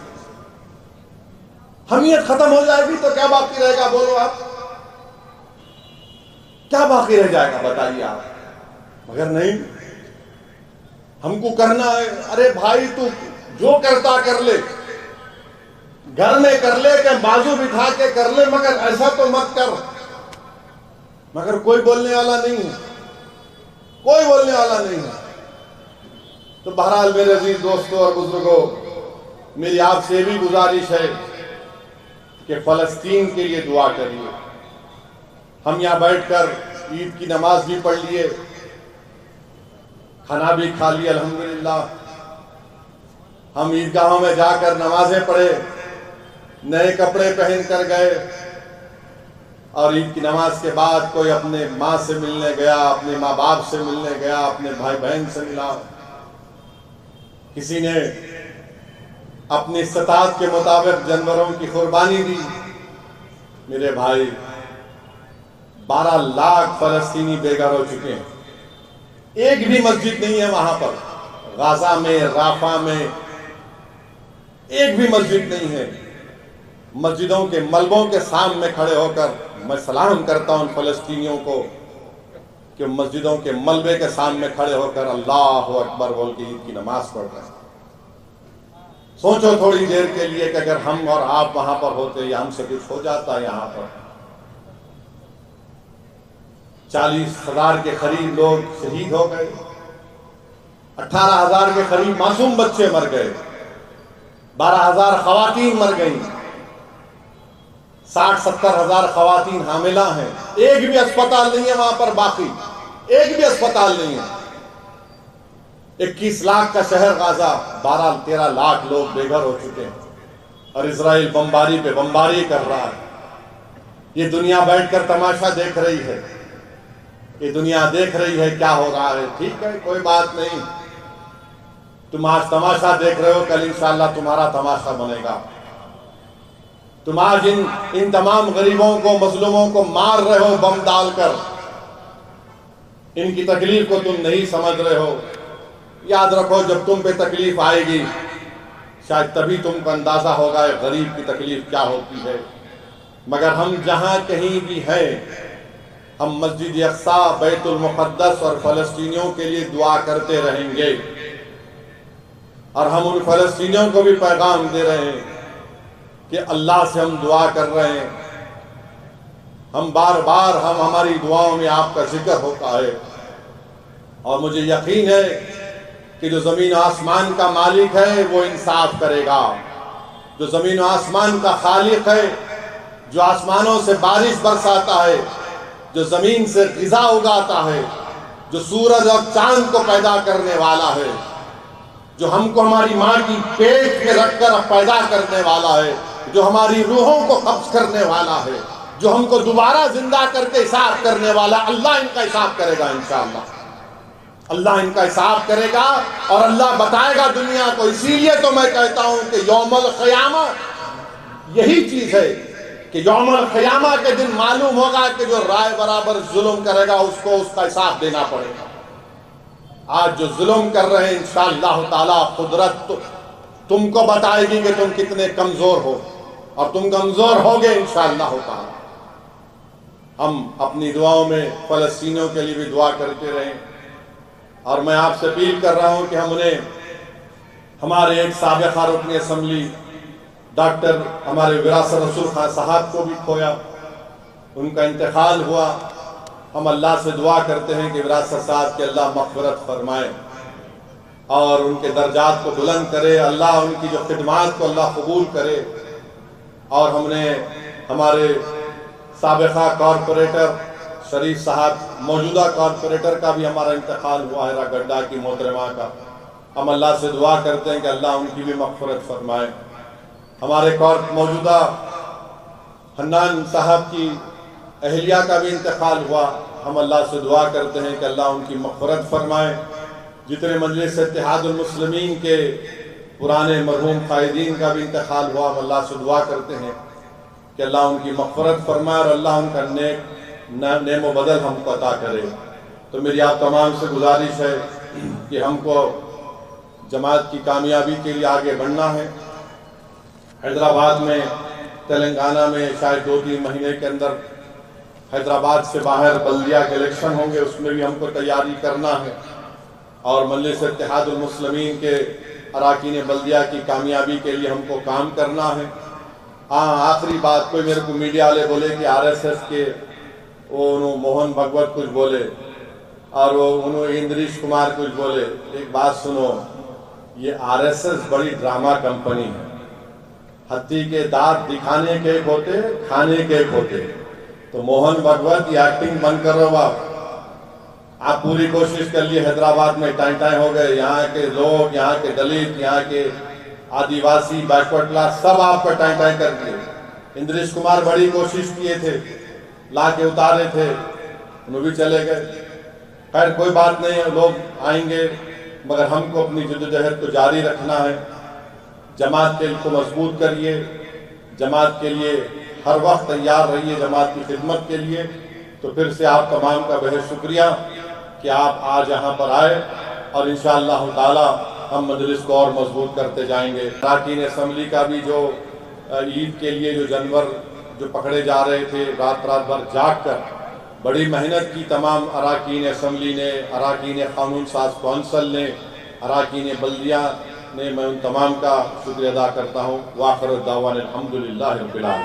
حمیت ختم ہو جائے گی تو کیا باقی رہے گا؟ بولو آپ، کیا باقی رہ جائے گا؟ بتائیے آپ. مگر نہیں، ہم کو کرنا ہے۔ ارے بھائی تو جو کرتا کر لے، گھر میں کر لے کہ بازو بٹھا کے کر لے، مگر ایسا تو مت کر۔ مگر کوئی بولنے والا نہیں ہے، کوئی بولنے والا نہیں ہے۔ تو بہرحال میرے عزیز دوستوں اور بزرگوں، میری آپ سے بھی گزارش ہے کہ فلسطین کے لیے دعا کریے۔ ہم یہاں بیٹھ کر عید کی نماز بھی پڑھ لیے، کھانا بھی کھا لیے الحمدللہ، ہم عیدگاہوں میں جا کر نمازیں پڑھے، نئے کپڑے پہن کر گئے، اور عید کی نماز کے بعد کوئی اپنے ماں سے ملنے گیا، اپنے ماں باپ سے ملنے گیا، اپنے بھائی بہن سے ملا، کسی نے اپنی استطاعت کے مطابق جانوروں کی قربانی دی۔ میرے بھائی 12 لاکھ فلسطینی بے گھر ہو چکے ہیں، ایک بھی مسجد نہیں ہے وہاں پر، غزہ میں، رافع میں ایک بھی مسجد نہیں ہے۔ مسجدوں کے ملبوں کے سامنے کھڑے ہو کر میں سلام کرتا ہوں فلسطینیوں کو کہ مسجدوں کے ملبے کے سامنے کھڑے ہو کر اللہ اکبر بول کے عید کی نماز پڑھ رہے ہیں۔ سوچو تھوڑی دیر کے لیے کہ اگر ہم اور آپ وہاں پر ہوتے یا ہم سے کچھ ہو جاتا یہاں پر۔ 40,000 کے قریب لوگ شہید ہو گئے، 18,000 کے قریب معصوم بچے مر گئے، 12,000 خواتین مر گئیں، 60-70 ہزار خواتین حاملہ ہیں، ایک بھی اسپتال نہیں ہے وہاں پر باقی، ایک بھی اسپتال نہیں ہے۔ 21 لاکھ کا شہر غزہ، 12-13 لاکھ لوگ بے گھر ہو چکے ہیں، اور اسرائیل بمباری پہ بمباری کر رہا ہے۔ یہ دنیا بیٹھ کر تماشا دیکھ رہی ہے، یہ دنیا دیکھ رہی ہے کیا ہو رہا ہے۔ ٹھیک ہے، کوئی بات نہیں، تم آج تماشا دیکھ رہے ہو، کل انشاءاللہ تمہارا تماشا بنے گا۔ تم آج ان تمام غریبوں کو، مظلوموں کو مار رہے ہو بم ڈال کر، ان کی تکلیف کو تم نہیں سمجھ رہے ہو۔ یاد رکھو جب تم پہ تکلیف آئے گی شاید تبھی تم کو اندازہ ہوگا غریب کی تکلیف کیا ہوتی ہے۔ مگر ہم جہاں کہیں بھی ہیں، ہم مسجد اقصیٰ، بیت المقدس اور فلسطینیوں کے لیے دعا کرتے رہیں گے، اور ہم ان فلسطینیوں کو بھی پیغام دے رہے ہیں کہ اللہ سے ہم دعا کر رہے ہیں۔ ہم بار بار ہماری دعاؤں میں آپ کا ذکر ہوتا ہے، اور مجھے یقین ہے کہ جو زمین و آسمان کا مالک ہے وہ انصاف کرے گا، جو زمین و آسمان کا خالق ہے، جو آسمانوں سے بارش برساتا ہے، جو زمین سے غذا اگاتا ہے، جو سورج اور چاند کو پیدا کرنے والا ہے، جو ہم کو ہماری ماں کی پیٹ میں رکھ کر پیدا کرنے والا ہے، جو ہماری روحوں کو قبض کرنے والا ہے، جو ہم کو دوبارہ زندہ کر کے حساب کرنے والا، اللہ ان کا حساب کرے گا انشاءاللہ۔ اللہ ان کا حساب کرے گا اور اللہ بتائے گا دنیا کو۔ اسی لیے تو میں کہتا ہوں کہ یوم القیامہ یہی چیز ہے کہ یوم القیامہ کے دن معلوم ہوگا کہ جو رائے برابر ظلم کرے گا اس کو اس کا حساب دینا پڑے گا۔ آج جو ظلم کر رہے ہیں انشاءاللہ تعالی قدرت تم کو بتائے گی کہ تم کتنے کمزور ہو، اور تم کمزور ہوگے انشاءاللہ تعالی۔ ہم اپنی دعاؤں میں فلسطینیوں کے لیے بھی دعا کرتے رہیں، اور میں آپ سے اپیل کر رہا ہوں کہ ہم انہیں، ہمارے ایک سابقہ رکن اسمبلی ڈاکٹر ہمارے وراثت رسول خان صاحب کو بھی کھویا، ان کا انتقال ہوا۔ ہم اللہ سے دعا کرتے ہیں کہ وراثت صاحب کے اللہ مغفرت فرمائے اور ان کے درجات کو بلند کرے، اللہ ان کی جو خدمات کو اللہ قبول کرے۔ اور ہم نے ہمارے سابقہ کارپوریٹر شریف صاحب، موجودہ کارپوریٹر کا بھی ہمارا انتقال ہوا ہے، گڈھا کی محترمہ کا۔ ہم اللہ سے دعا کرتے ہیں کہ اللہ ان کی بھی مغفرت فرمائے۔ ہمارے موجودہ حنان صاحب کی اہلیہ کا بھی انتقال ہوا، ہم اللہ سے دعا کرتے ہیں کہ اللہ ان کی مغفرت فرمائے۔ جتنے مجلس اتحاد المسلمین کے پرانے مرحوم قائدین کا بھی انتقال ہوا، ہم اللہ سے دعا کرتے ہیں کہ اللہ ان کی مغفرت فرمائے اور اللہ ان کا نعم و بدل ہم کو عطا کرے۔ تو میری آپ تمام سے گزارش ہے کہ ہم کو جماعت کی کامیابی کے لیے آگے بڑھنا ہے۔ حیدرآباد میں، تلنگانہ میں شاید 2-3 مہینے کے اندر حیدرآباد سے باہر بلدیہ کے الیکشن ہوں گے، اس میں بھی ہم کو تیاری کرنا ہے، اور مجلس اتحاد المسلمین کے اراکین بلدیہ کی کامیابی کے لیے ہم کو کام کرنا ہے۔ ہاں، آخری بات، کوئی میرے کو میڈیا والے بولے کہ RSS کے وہ موہن بھگوت کچھ بولے اور وہ اندریش کمار کچھ بولے۔ ایک بات سنو، یہ RSS بڑی ڈرامہ کمپنی ہے۔ ہتھی کے دانت دکھانے کے ایک ہوتے، کھانے کے ایک ہوتے۔ تو موہن بھگوت یہ ایکٹنگ بند کرو آپ پوری کوشش کر لیے۔ حیدرآباد میں ٹائیں ٹائیں ہو گئے، یہاں کے لوگ، یہاں کے دلت، یہاں کے آدیواسی، بیکورڈ کلاس، سب آپ پر ٹائیں ٹائیں کر دیے۔ اندریش کمار بڑی کوشش کیے تھے، لا کے اتارے تھے، انہوں بھی چلے گئے۔ خیر کوئی بات نہیں ہے، لوگ آئیں گے، مگر ہم کو اپنی جدوجہد کو جاری رکھنا ہے۔ جماعت کے کو مضبوط کریے، جماعت کے لیے ہر وقت تیار رہیے، جماعت کی خدمت کے لیے۔ تو پھر سے آپ تمام کا بہت شکریہ کہ آپ آج یہاں پر آئے، اور انشاءاللہ تعالی ہم مجلس کو اور مضبوط کرتے جائیں گے۔ اراکین اسمبلی کا بھی جو عید کے لیے جو جانور جو پکڑے جا رہے تھے، رات بھر جاگ کر بڑی محنت کی تمام اراکین اسمبلی نے، اراکین قانون ساز کونسل نے، اراکین بلدیہ نے، میں ان تمام کا شکریہ ادا کرتا ہوں۔ وآخر الدعوانا الحمدللہ رب العالمین۔